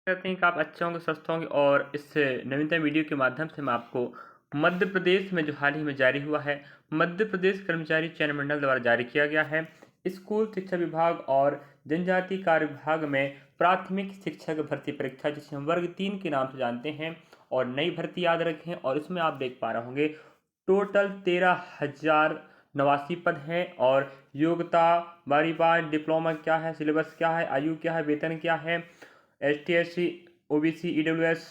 करते हैं कि आप अच्छे होंगे, स्वस्थ होंगे और इस नवीनतम वीडियो के माध्यम से मैं आपको मध्य प्रदेश में जो हाल ही में जारी हुआ है, मध्य प्रदेश कर्मचारी चयन मंडल द्वारा जारी किया गया है। स्कूल शिक्षा विभाग और जनजातीय कार्य विभाग में प्राथमिक शिक्षक भर्ती परीक्षा, जिसे हम वर्ग 3 के नाम से जानते हैं, और नई भर्ती याद रखें। और इसमें आप देख पा रहे होंगे टोटल 13,089 पद हैं। और योग्यता, बारी बार डिप्लोमा क्या है, सिलेबस क्या है, आयु क्या है, वेतन क्या है, ST SC OBC EWS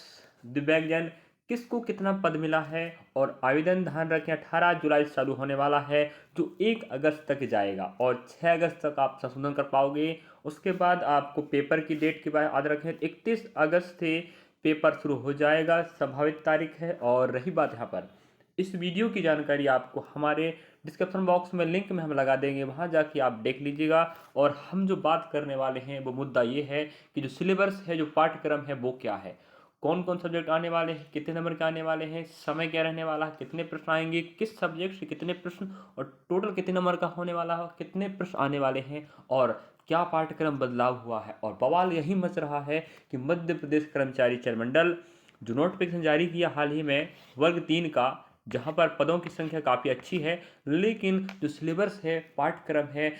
दिव्यांगजन किसको कितना पद मिला है। और आवेदन ध्यान रखें 18 जुलाई से चालू होने वाला है, जो 1 अगस्त तक जाएगा और 6 अगस्त तक आप संशोधन कर पाओगे। उसके बाद आपको पेपर की डेट के बारे में याद रखें, 31 अगस्त से पेपर शुरू हो जाएगा, संभावित तारीख है। और रही बात यहाँ पर, इस वीडियो की जानकारी आपको हमारे डिस्क्रिप्शन बॉक्स में लिंक में हम लगा देंगे, वहाँ जाके आप देख लीजिएगा। और हम जो बात करने वाले हैं वो मुद्दा ये है कि जो सिलेबस है, जो पाठ्यक्रम है, वो क्या है, कौन कौन सब्जेक्ट आने वाले हैं, कितने नंबर के आने वाले हैं, समय क्या रहने वाला है, कितने प्रश्न आएंगे, किस सब्जेक्ट से कितने प्रश्न, और टोटल कितने नंबर का होने वाला है, कितने प्रश्न आने वाले हैं, और क्या पाठ्यक्रम बदलाव हुआ है। और बवाल यही मच रहा है कि मध्य प्रदेश कर्मचारी चयन मंडल जो नोटिफिकेशन जारी किया हाल ही में वर्ग 3 का, जहाँ पर पदों की संख्या काफ़ी अच्छी है, लेकिन जो सिलेबस है, पाठ्यक्रम है,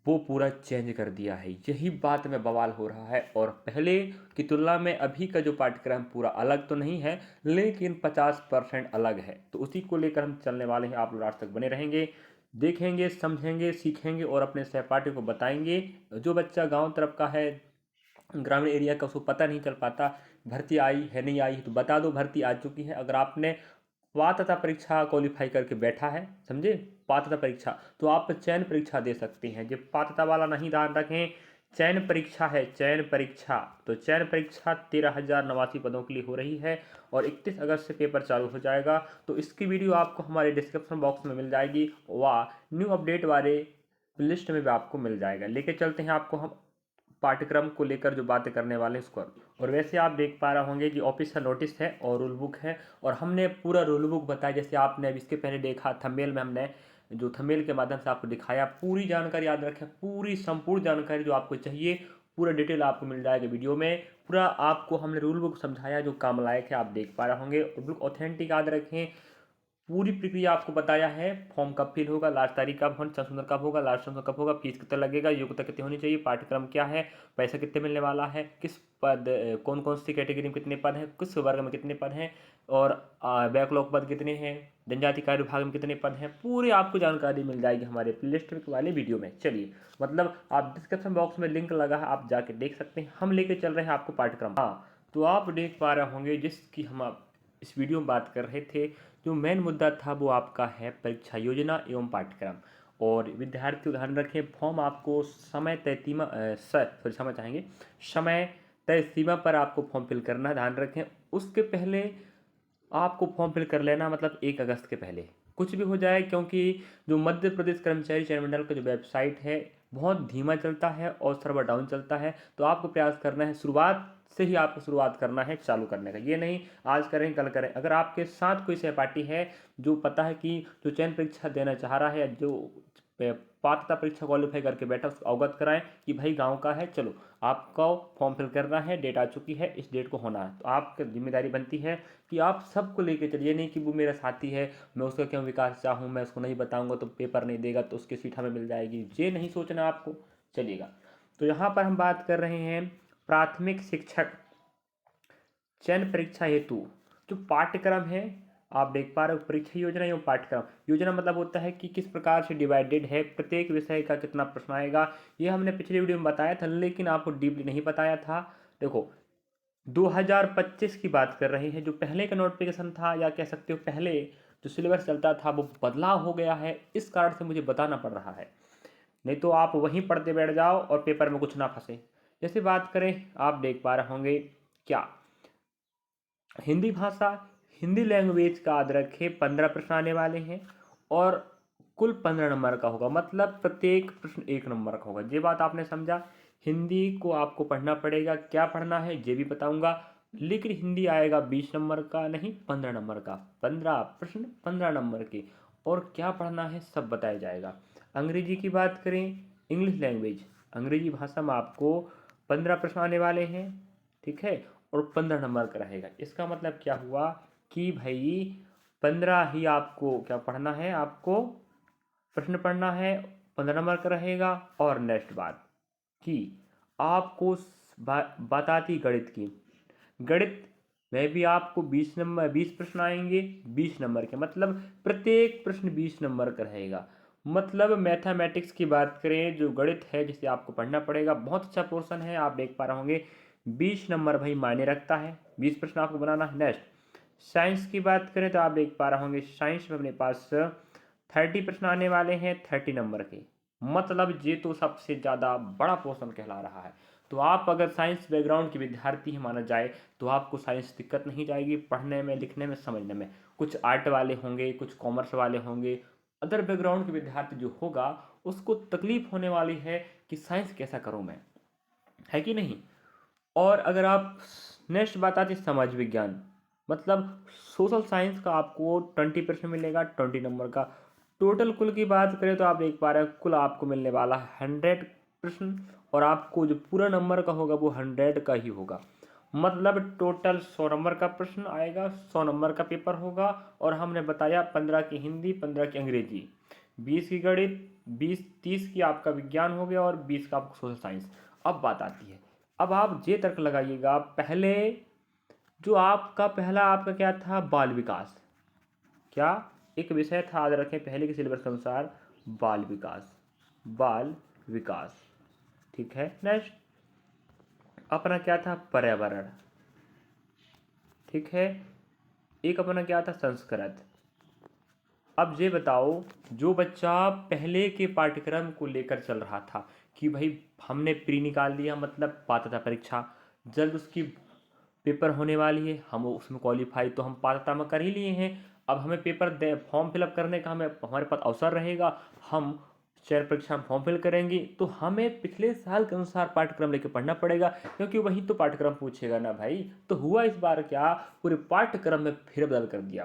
वो पूरा चेंज कर दिया है। यही बात में बवाल हो रहा है। और पहले की तुलना में अभी का जो पाठ्यक्रम पूरा अलग तो नहीं है, लेकिन 50% अलग है। तो उसी को लेकर हम चलने वाले हैं। आप लोग लास्ट तक बने रहेंगे, देखेंगे, समझेंगे, सीखेंगे और अपने सहपाठी को बताएंगे। जो बच्चा गांव तरफ का है, ग्रामीण एरिया का, उसको पता नहीं चल पाता भर्ती आई है नहीं आई, तो बता दो भर्ती आ चुकी है। अगर आपने पात्रता परीक्षा क्वालिफाई करके बैठा है, समझे, पात्रता परीक्षा, तो आप चयन परीक्षा दे सकते हैं। जो पात्रता वाला नहीं, ध्यान रखें, चयन परीक्षा है, चयन परीक्षा। तो चयन परीक्षा 13,089 पदों के लिए हो रही है और 31 अगस्त से पेपर चालू हो जाएगा। तो इसकी वीडियो आपको हमारे डिस्क्रिप्शन बॉक्स में मिल जाएगी, व न्यू अपडेट वाले लिस्ट में भी आपको मिल जाएगा। लेके चलते हैं आपको हम पाठ्यक्रम को लेकर जो बातें करने वाले हैं उसको। और वैसे आप देख पा रहे होंगे कि ऑफिशियल नोटिस है और रूल बुक है, और हमने पूरा रूल बुक बताया। जैसे आपने अब इसके पहले देखा थंबनेल में, हमने जो थंबनेल के माध्यम से आपको दिखाया, पूरी जानकारी याद रखें, पूरी संपूर्ण जानकारी जो आपको चाहिए, पूरा डिटेल आपको मिल जाएगा वीडियो में। पूरा आपको हमने रूल बुक समझाया जो काम लायक है, आप देख पा रहे होंगे। रूल बुक ऑथेंटिक याद रखें, पूरी प्रक्रिया आपको बताया है। फॉर्म कब फिल होगा, लास्ट तारीख कब होगा, संशोधन कब होगा, लास्ट संशोधन कब होगा, फीस कितना लगेगा, योग्यता कितनी होनी चाहिए, पाठ्यक्रम क्या है, पैसा कितने मिलने वाला है, किस पद, कौन कौन सी कैटेगरी में कितने पद हैं, किस वर्ग में कितने पद हैं, और बैकलॉग पद कितने हैं, जनजाति कार्य विभाग में कितने पद हैं, पूरी आपको जानकारी मिल जाएगी हमारे प्लेलिस्ट वाले वीडियो में। चलिए, मतलब आप डिस्क्रिप्शन बॉक्स में लिंक लगा है, आप जाके देख सकते हैं। हम लेके चल रहे हैं आपको पाठ्यक्रम। हाँ, तो आप देख पा रहे होंगे जिसकी हम इस वीडियो में बात कर रहे थे, जो मेन मुद्दा था वो आपका है परीक्षा योजना एवं पाठ्यक्रम। और विद्यार्थी ध्यान रखें, फॉर्म आपको समय तय सीमा समय चाहेंगे, समय तय सीमा पर आपको फॉर्म फिल करना है, ध्यान रखें। उसके पहले आपको फॉर्म फिल कर लेना, मतलब 1 अगस्त के पहले कुछ भी हो जाए, क्योंकि जो मध्य प्रदेश कर्मचारी चयन मंडल का जो वेबसाइट है, बहुत धीमा चलता है और सर्वर डाउन चलता है। तो आपको प्रयास करना है, शुरुआत से ही आपको शुरुआत करना है चालू करने का, ये नहीं आज करें कल करें। अगर आपके साथ कोई सहपाठी है जो पता है कि जो चयन परीक्षा देना चाह रहा है, या जो पात्रता परीक्षा क्वालिफाई करके बैठा, उसको अवगत कराएं कि भाई गांव का है, चलो आपको फॉर्म फिल करना है, डेट आ चुकी है, इस डेट को होना है। तो आपकी जिम्मेदारी बनती है कि आप सबको लेके चलिए, नहीं कि वो मेरा साथी है, मैं उसका क्यों विकास चाहूँ, मैं उसको नहीं बताऊंगा तो पेपर नहीं देगा, तो उसकी सीट हमें मिल जाएगी, ये नहीं सोचना आपको। चलिएगा, तो यहाँ पर हम बात कर रहे हैं प्राथमिक शिक्षक चयन परीक्षा हेतु जो पाठ्यक्रम है। आप देख पा रहे हो, परीक्षा योजना एवं पाठ्यक्रम। योजना मतलब होता है कि किस प्रकार से डिवाइडेड है, प्रत्येक विषय का कितना प्रश्न आएगा। ये हमने पिछले वीडियो में बताया था, लेकिन आपको डीपली नहीं बताया था। देखो, 2025 की बात कर रहे हैं, जो पहले का नोटिफिकेशन था, या कह सकते हो पहले जो सिलेबस चलता था, वो बदलाव हो गया है। इस कारण से मुझे बताना पड़ रहा है, नहीं तो आप वहीं पढ़ते बैठ जाओ और पेपर में कुछ ना फंसे। जैसे बात करें, आप देख पा रहे होंगे क्या, हिंदी भाषा, हिंदी लैंग्वेज का याद रखें 15 प्रश्न आने वाले हैं, और कुल 15 नंबर का होगा, मतलब प्रत्येक प्रश्न 1 नंबर का होगा। ये बात आपने समझा। हिंदी को आपको पढ़ना पड़ेगा, क्या पढ़ना है ये भी बताऊंगा, लेकिन हिंदी आएगा 20 नंबर का, नहीं 15 नंबर का। 15 प्रश्न 15 नंबर के, और क्या पढ़ना है सब बताया जाएगा। अंग्रेजी की बात करें, इंग्लिश लैंग्वेज, अंग्रेजी भाषा में आपको 15 प्रश्न आने वाले हैं, ठीक है, और 15 नंबर का रहेगा। इसका मतलब क्या हुआ कि भाई 15 ही आपको क्या पढ़ना है, आपको प्रश्न पढ़ना है, 15 नंबर का रहेगा। और नेक्स्ट बात कि आपको बात आती गणित की। गणित में भी आपको 20 प्रश्न आएंगे, 20 नंबर के, मतलब प्रत्येक प्रश्न 20 नंबर का रहेगा। मतलब मैथमेटिक्स की बात करें, जो गणित है जिसे आपको पढ़ना पड़ेगा, बहुत अच्छा पोर्शन है। आप देख पा रहे होंगे 20 नंबर भाई मायने रखता है, 20 प्रश्न आपको बनाना है। नेक्स्ट साइंस की बात करें तो आप देख पा रहे होंगे साइंस में अपने पास 30 प्रश्न आने वाले हैं, 30 नंबर के। मतलब ये तो सबसे ज़्यादा बड़ा पोर्शन कहला रहा है। तो आप अगर साइंस बैकग्राउंड के विद्यार्थी हैं माना जाए, तो आपको साइंस दिक्कत नहीं जाएगी पढ़ने में, लिखने में, समझने में। कुछ आर्ट वाले होंगे, कुछ कॉमर्स वाले होंगे, अदर बैकग्राउंड के विद्यार्थी जो होगा उसको तकलीफ होने वाली है कि साइंस कैसा करूँ मैं, है कि नहीं। और अगर आप नेक्स्ट बात आती है समाज विज्ञान, मतलब सोशल साइंस का आपको 20% मिलेगा, 20 नंबर का। टोटल कुल की बात करें तो आप देख पा रहे हैं कुल आपको मिलने वाला है 100 प्रश्न, और आपको जो पूरा नंबर का होगा वो 100 का ही होगा। मतलब टोटल 100 नंबर का प्रश्न आएगा, 100 नंबर का पेपर होगा। और हमने बताया 15 की हिंदी, 15 की अंग्रेजी, 20 की गणित, 30 की आपका विज्ञान हो गया, और 20 का आपको सोशल साइंस। अब बात आती है, अब आप ये तर्क लगाइएगा, पहले जो आपका पहला आपका क्या था, बाल विकास। क्या एक विषय था, याद रखें पहले के सिलेबस के अनुसार, बाल विकास, बाल विकास। ठीक है। नेक्स्ट अपना क्या था, पर्यावरण। ठीक है। एक अपना क्या था, संस्कृत। अब ये बताओ, जो बच्चा पहले के पाठ्यक्रम को लेकर चल रहा था कि भाई हमने प्री निकाल लिया, मतलब पात्रता परीक्षा, जल्द उसकी पेपर होने वाली है, हम उसमें क्वालिफाई तो हम पात्रता में कर ही लिए हैं। अब हमें पेपर दे, फॉर्म फिलअप करने का हमें हमारे पास अवसर रहेगा, हम चयन परीक्षा में फॉर्म फिल करेंगे, तो हमें पिछले साल के अनुसार पाठ्यक्रम लेके पढ़ना पड़ेगा, क्योंकि वही तो पाठ्यक्रम पूछेगा ना भाई। तो हुआ इस बार क्या, पूरे पाठ्यक्रम में फेरबदल कर दिया,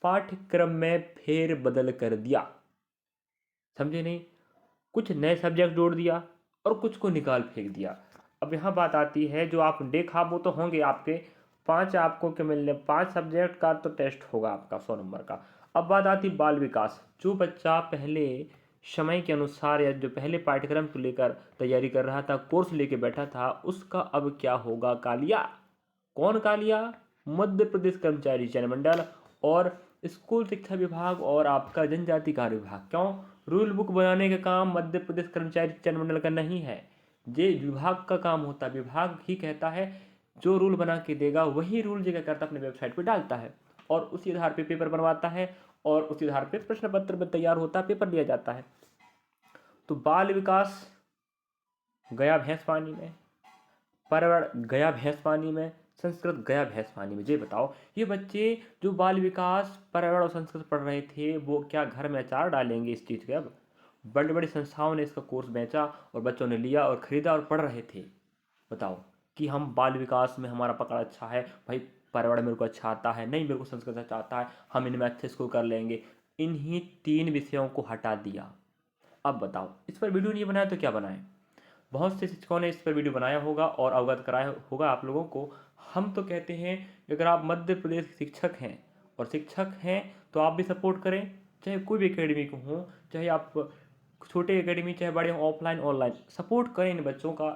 पाठ्यक्रम में फेरबदल कर दिया, समझे नहीं। कुछ नए सब्जेक्ट जोड़ दिया और कुछ को निकाल फेंक दिया। अब यहाँ बात आती है, जो आप देखा वो तो होंगे आपके 5, आपको क्या मिलने, 5 सब्जेक्ट का तो टेस्ट होगा आपका 100 नंबर का। अब बात आती बाल विकास, जो बच्चा पहले समय के अनुसार या जो पहले पाठ्यक्रम को लेकर तैयारी कर रहा था, कोर्स लेके बैठा था, उसका अब क्या होगा, कालिया। कौन कालिया, मध्य प्रदेश कर्मचारी चयन मंडल और स्कूल शिक्षा विभाग और आपका जनजाति कार्य विभाग। क्यों, रूल बुक बनाने का काम मध्य प्रदेश कर्मचारी चयन मंडल का नहीं है, ये विभाग का काम होता है। विभाग ही कहता है, जो रूल बना के देगा वही रूल जगह करता अपने वेबसाइट पे डालता है, और उसी आधार पे पेपर बनवाता है, और उसी आधार पे प्रश्न पत्र में तैयार होता है, पेपर दिया जाता है। तो बाल विकास गया भैंस पानी में, पर्यावरण गया भैंस पानी में, संस्कृत गया भैंस पानी में। ये बताओ, ये बच्चे जो बाल विकास, पर्यावरण और संस्कृत पढ़ रहे थे, वो क्या घर में अचार डालेंगे इस चीज़ के। अब बड़ी बड़ी संस्थाओं ने इसका कोर्स बेचा और बच्चों ने लिया और ख़रीदा और पढ़ रहे थे। बताओ कि हम बाल विकास में हमारा पकड़ अच्छा है भाई, पर्यावरण मेरे को अच्छा आता है, नहीं मेरे को संस्कृत अच्छा आता है, हम इनमें अच्छे स्कोर कर लेंगे। इन्हीं 3 विषयों को हटा दिया। अब बताओ, इस पर वीडियो नहीं बनाया तो क्या बनाए। बहुत से शिक्षकों ने इस पर वीडियो बनाया होगा और अवगत कराया होगा आप लोगों को। हम तो कहते हैं कि अगर आप मध्य प्रदेश के शिक्षक हैं, और शिक्षक हैं तो आप भी सपोर्ट करें, चाहे कोई भी एकेडमी को हो, चाहे आप छोटे एकेडमी, चाहे बड़े हो, ऑफलाइन ऑनलाइन सपोर्ट करें इन बच्चों का।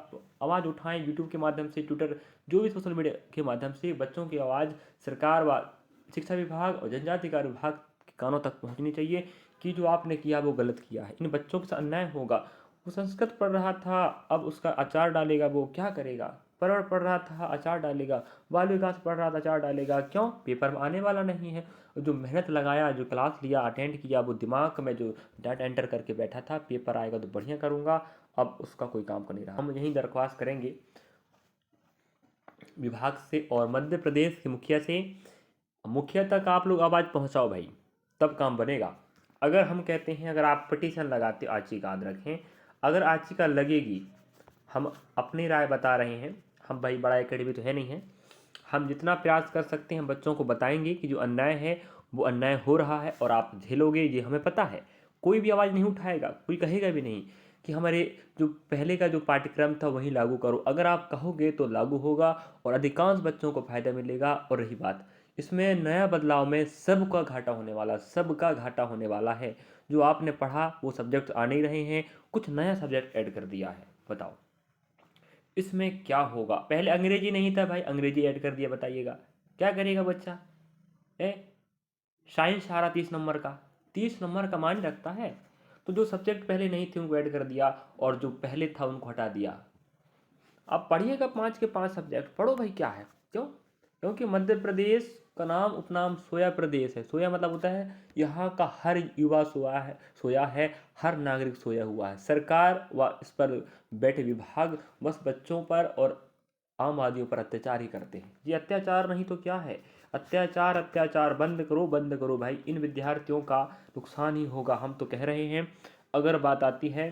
आवाज़ उठाएं यूट्यूब के माध्यम से, ट्विटर, जो भी सोशल मीडिया के माध्यम से बच्चों की आवाज़ सरकार व शिक्षा विभाग और जनजाति कार्य विभाग के कानों तक पहुंचनी चाहिए कि जो आपने किया वो गलत किया है, इन बच्चों के साथ अन्याय होगा। वो संस्कृत पढ़ रहा था, अब उसका अचार डालेगा, वो क्या करेगा। पर्यावरण पढ़ रहा था, अचार डालेगा। बाल विकास पढ़ रहा था, अचार डालेगा। क्यों, पेपर में आने वाला नहीं है। जो मेहनत लगाया, जो क्लास लिया, अटेंड किया, वो दिमाग में जो डाटा एंटर करके बैठा था, पेपर आएगा तो बढ़िया करूँगा, अब उसका कोई काम कर नहीं रहा। हम यही दरख्वास्त करेंगे विभाग से और मध्य प्रदेश के मुखिया से, मुखिया तक आप लोग आवाज़ पहुँचाओ भाई, तब काम बनेगा। अगर हम कहते हैं, अगर आप पिटीशन लगाते, आची का याद रखें, अगर आची का लगेगी, हम अपनी राय बता रहे हैं, हम भाई बड़ा एकेडमी तो है नहीं है, हम जितना प्रयास कर सकते हैं बच्चों को बताएंगे कि जो अन्याय है वो अन्याय हो रहा है और आप झेलोगे, ये हमें पता है। कोई भी आवाज़ नहीं उठाएगा, कोई कहेगा भी नहीं कि हमारे जो पहले का जो पाठ्यक्रम था वही लागू करो। अगर आप कहोगे तो लागू होगा और अधिकांश बच्चों को फ़ायदा मिलेगा। और रही बात इसमें नया बदलाव में सबका घाटा होने वाला, सबका घाटा होने वाला है। जो आपने पढ़ा वो सब्जेक्ट आ नहीं रहे हैं, कुछ नया सब्जेक्ट ऐड कर दिया है। बताओ इसमें क्या होगा? पहले अंग्रेजी नहीं था भाई, अंग्रेजी ऐड कर दिया, बताइएगा क्या करेगा बच्चा? ए साइंस आ रहा 30 नंबर का, 30 नंबर का मान रखता है। तो जो सब्जेक्ट पहले नहीं थे उनको ऐड कर दिया और जो पहले था उनको हटा दिया। आप पढ़िएगा 5 के 5 सब्जेक्ट पढ़ो भाई, क्या है? क्यों? क्योंकि मध्य प्रदेश का नाम उपनाम सोया प्रदेश है। सोया मतलब होता है यहाँ का हर युवा सोया है, हर नागरिक सोया हुआ है। सरकार व इस पर बैठे विभाग बस बच्चों पर और आम आदमियों पर अत्याचार ही करते हैं। ये अत्याचार नहीं तो क्या है? अत्याचार अत्याचार बंद करो भाई। इन विद्यार्थियों का नुकसान ही होगा, हम तो कह रहे हैं। अगर बात आती है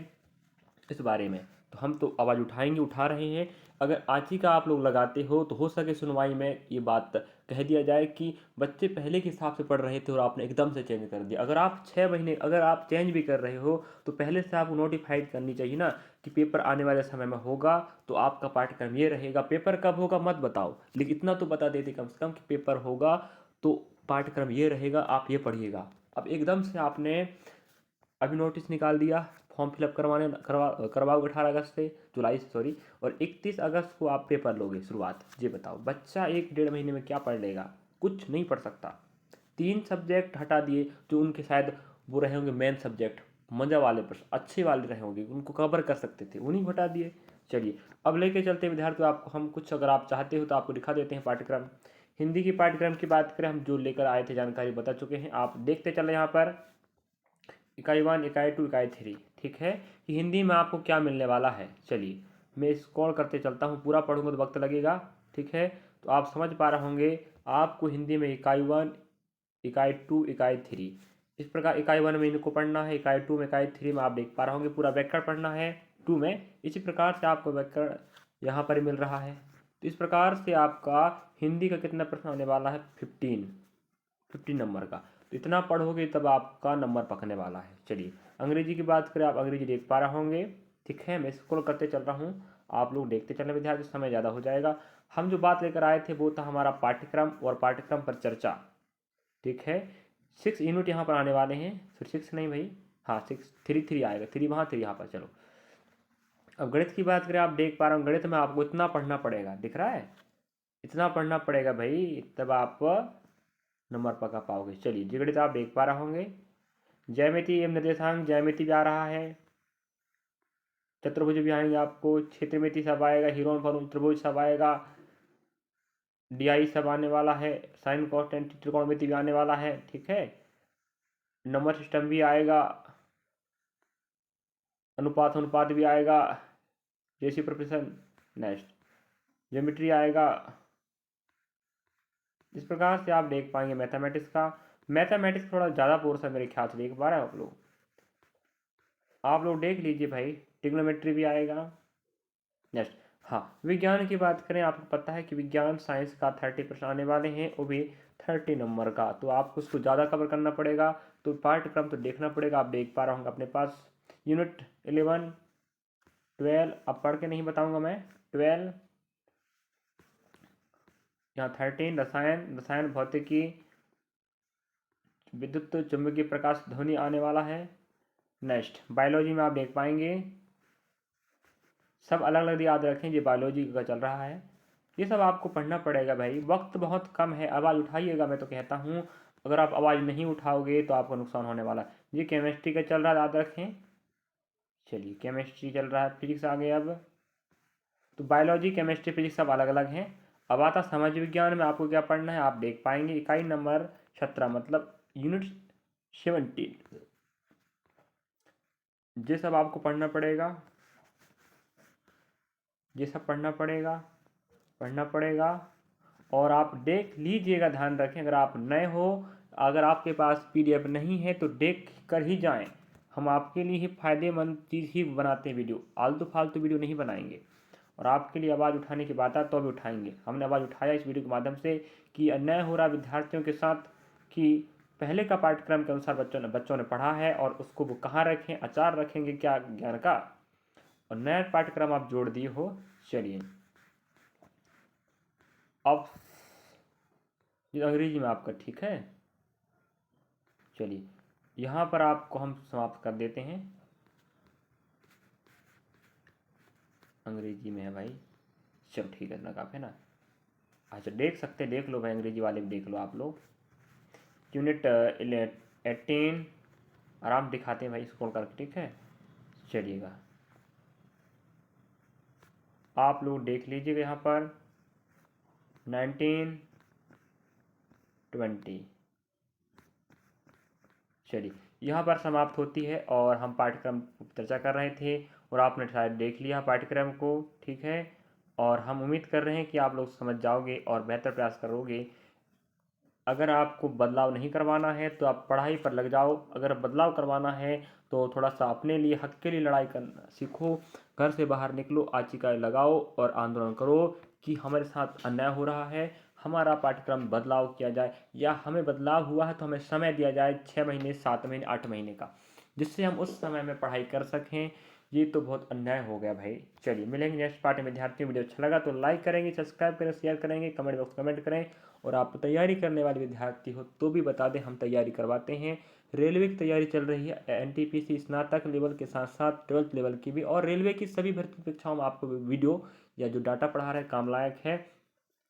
इस बारे में तो हम तो आवाज़ उठाएंगे, उठा रहे हैं। अगर आज ही का आप लोग लगाते हो तो हो सके सुनवाई में ये बात कह दिया जाए कि बच्चे पहले के हिसाब से पढ़ रहे थे और आपने एकदम से चेंज कर दिया। अगर आप 6 महीने अगर आप चेंज भी कर रहे हो तो पहले से आपको नोटिफाइड करनी चाहिए ना कि पेपर आने वाले समय में होगा तो आपका पाठ्यक्रम ये रहेगा। पेपर कब होगा मत बताओ, लेकिन इतना तो बता देते कम से कम कि पेपर होगा तो पाठ्यक्रम ये रहेगा, आप ये पढ़िएगा। अब एकदम से आपने अभी नोटिस निकाल दिया, फॉर्म फिलअप करवाओगे 18 अगस्त से, जुलाई से सॉरी, और 31 अगस्त को आप पेपर लोगे शुरुआत। ये बताओ बच्चा 1 डेढ़ महीने में क्या पढ़ लेगा? कुछ नहीं पढ़ सकता। 3 सब्जेक्ट हटा दिए जो उनके शायद वो रहे होंगे मेन सब्जेक्ट, मजा वाले प्रश्न अच्छे वाले रहे होंगे, उनको कवर कर सकते थे, उन्हीं को हटा दिए। चलिए अब लेके चलते हैं विद्यार्थियों आपको हम कुछ, अगर आप चाहते हो तो आपको दिखा देते हैं पाठ्यक्रम। हिंदी की पाठ्यक्रम की बात करें, हम जो लेकर आए थे जानकारी बता चुके हैं, आप देखते चले यहाँ पर इकाई 1 इकाई 2 इकाई 3। ठीक है कि हिंदी में आपको क्या मिलने वाला है। चलिए मैं स्क्रॉल करते चलता हूँ, पूरा पढ़ूंगा तो वक्त लगेगा। ठीक है तो आप समझ पा रहे होंगे आपको हिंदी में इकाई 1 इकाई 2 इकाई 3 इस प्रकार इकाई 1 में इनको पढ़ना है, इकाई 2 में इकाई 3 में आप देख पा रहे होंगे पूरा व्याकरण पढ़ना है 2 में। इसी प्रकार से आपको व्याकरण यहाँ पर मिल रहा है। तो इस प्रकार से आपका हिंदी का कितना प्रश्न होने वाला है? 15 नंबर का। तो इतना पढ़ोगे तब आपका नंबर पकने वाला है। चलिए अंग्रेजी की बात करें, आप अंग्रेजी देख पा रहे होंगे। ठीक है मैं स्क्रॉल करते चल रहा हूँ, आप लोग देखते चलने विद्यार्थी, समय ज़्यादा हो जाएगा। हम जो बात लेकर आए थे वो था हमारा पाठ्यक्रम और पाठ्यक्रम पर चर्चा। ठीक है 6 यूनिट यहाँ पर आने वाले हैं, फिर 6 नहीं भाई, हाँ 6 3 आएगा, 3 वहाँ 3 यहाँ पर। चलो अब गणित की बात करें, आप देख पा रहे हो गणित में आपको इतना पढ़ना पड़ेगा, दिख रहा है? इतना पढ़ना पड़ेगा भाई तब आप नंबर पका पाओगे। चलिए जिगणित आप देख पा रहे होंगे, ज्यामिति एवं निर्देशांक, ज्यामिति भी आ रहा है, चतुर्भुज भी आएंगे आपको, क्षेत्रमिति सब आएगा, हीरोन फॉर्म त्रिभुज सब आएगा, डीआई सब आने वाला है, साइन कॉस टेन त्रिकोणमिति भी आने वाला है। ठीक है नंबर सिस्टम भी आएगा, अनुपात अनुपात भी आएगा, रेशियो प्रोपोर्शन, नेक्स्ट ज्योमेट्री आएगा। इस प्रकार से आप देख पाएंगे मैथमेटिक्स का। मैथमेटिक्स थोड़ा ज़्यादा पोर्शन मेरे ख्याल से देख पा रहे हैं आप लोग देख लीजिए भाई, ट्रिग्नोमेट्री भी आएगा। नेक्स्ट हाँ विज्ञान की बात करें, आपको पता है कि विज्ञान साइंस का 30% आने वाले हैं, वो भी 30 नंबर का। तो आपको उसको ज़्यादा कवर करना पड़ेगा, तो पाठ्यक्रम तो देखना पड़ेगा। आप देख पा रहे होंगे अपने पास यूनिट 11 12, अब पढ़ के नहीं बताऊंगा मैं, 12 यहाँ 13 रसायन भौतिकी, विद्युत चुंबकीय प्रकाश ध्वनि आने वाला है। नेक्स्ट बायोलॉजी में आप देख पाएंगे, सब अलग अलग याद रखें, ये बायोलॉजी का चल रहा है। ये सब आपको पढ़ना पड़ेगा भाई, वक्त बहुत कम है, आवाज़ उठाइएगा मैं तो कहता हूँ। अगर आप आवाज़ नहीं उठाओगे तो आपको नुकसान होने वाला है। ये केमिस्ट्री का चल रहा है, याद रखें। चलिए केमिस्ट्री चल रहा है, फिजिक्स आ गया। अब तो बायोलॉजी केमिस्ट्री फिजिक्स सब अलग अलग हैं। अब आता समाज विज्ञान में आपको क्या पढ़ना है, आप देख पाएंगे इकाई नंबर 17 मतलब यूनिट 17, ये सब आपको पढ़ना पड़ेगा, ये सब पढ़ना पड़ेगा। और आप देख लीजिएगा, ध्यान रखें अगर आप नए हो, अगर आपके पास पीडीएफ नहीं है तो देख कर ही जाएं। हम आपके लिए ही फ़ायदेमंद चीज़ ही बनाते हैं, वीडियो आलतू फालतू वीडियो नहीं बनाएंगे। और आपके लिए आवाज़ उठाने की बात है तो भी उठाएंगे। हमने आवाज़ उठाया इस वीडियो के माध्यम से कि अन्याय हो रहा विद्यार्थियों के साथ, कि पहले का पाठ्यक्रम के अनुसार बच्चों ने पढ़ा है और उसको वो कहाँ रखें, अचार रखेंगे क्या ज्ञान का, और नया पाठ्यक्रम आप जोड़ दिए हो। चलिए अब ये अंग्रेजी में आपका ठीक है। चलिए यहाँ पर आपको हम समाप्त कर देते हैं। अंग्रेजी में है भाई, चलो ठीक है ना, काफ़ी है ना। अच्छा देख सकते, देख लो भाई, अंग्रेजी वाले भी देख लो आप लोग। यूनिट 18 आराम दिखाते हैं भाई, स्क्रॉल करके, ठीक है। चलिएगा आप लोग देख लीजिएगा यहाँ पर 19 20। चलिए यहाँ पर समाप्त होती है और हम पाठ्यक्रम चर्चा कर रहे थे और आपने शायद देख लिया पाठ्यक्रम को, ठीक है। और हम उम्मीद कर रहे हैं कि आप लोग समझ जाओगे और बेहतर प्रयास करोगे। अगर आपको बदलाव नहीं करवाना है तो आप पढ़ाई पर लग जाओ, अगर बदलाव करवाना है तो थोड़ा सा अपने लिए, हक के लिए लड़ाई करना सीखो। घर से बाहर निकलो, आचिकाएँ लगाओ और आंदोलन करो कि हमारे साथ अन्याय हो रहा है, हमारा पाठ्यक्रम बदलाव किया जाए, या हमें बदलाव हुआ है तो हमें समय दिया जाए 6 महीने, 7 महीने, 8 महीने का, जिससे हम उस समय में पढ़ाई कर सकें। ये तो बहुत अन्याय हो गया भाई। चलिए मिलेंगे नेक्स्ट पार्ट में। विद्यार्थियों वीडियो अच्छा लगा तो लाइक करेंगे, सब्सक्राइब करें, शेयर करेंगे, कमेंट बॉक्स कमेंट करें। और आप तैयारी करने वाले विद्यार्थी हो तो भी बता दें, हम तैयारी करवाते हैं। रेलवे की तैयारी चल रही है, एनटीपीसी स्नातक लेवल के साथ साथ 12th लेवल की भी, और रेलवे की सभी भर्ती परीक्षाओं में आपको वीडियो या जो डाटा पढ़ा रहे हैं काम लायक है।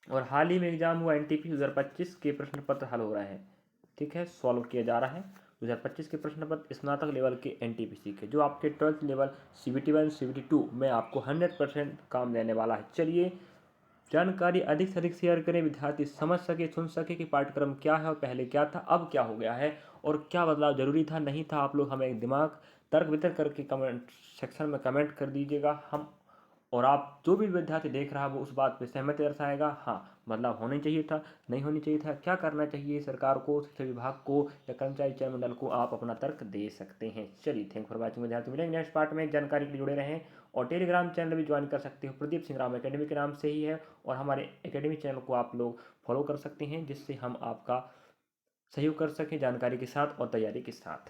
और हाल ही में एग्जाम हुआ एनटीपीसी 2025 के प्रश्न पत्र हल हो रहे हैं, ठीक है, सॉल्व किया जा रहा है 2025 के प्रश्न पत्र स्नातक लेवल के एनटीपीसी के, जो आपके 12th लेवल CBT 1 CBT 2 में आपको 100% काम देने वाला है। चलिए जानकारी अधिक से अधिक शेयर करें, विद्यार्थी समझ सके, सुन सके कि पाठ्यक्रम क्या है और पहले क्या था, अब क्या हो गया है और क्या बदलाव जरूरी था, नहीं था। आप लोग हमें एक दिमाग तर्क वितर्क करके कमेंट सेक्शन में कमेंट कर दीजिएगा। हम और आप जो भी विद्यार्थी देख रहा है वो उस बात पे सहमति दर्शाएगा, हाँ बदलाव होना चाहिए था, नहीं होनी चाहिए था, क्या करना चाहिए सरकार को, शिक्षा विभाग को या कर्मचारी चयन मंडल को, आप अपना तर्क दे सकते हैं। चलिए थैंक फॉर वॉचिंग विद्यार्थी, मिलेंगे नेक्स्ट पार्ट में। जानकारी के लिए जुड़े रहें और टेलीग्राम चैनल भी ज्वाइन कर सकते हो, प्रदीप सिंह राम एकेडमी के नाम से ही है। और हमारे एकेडमी चैनल को आप लोग फॉलो कर सकते हैं, जिससे हम आपका सहयोग कर सकें जानकारी के साथ और तैयारी के साथ।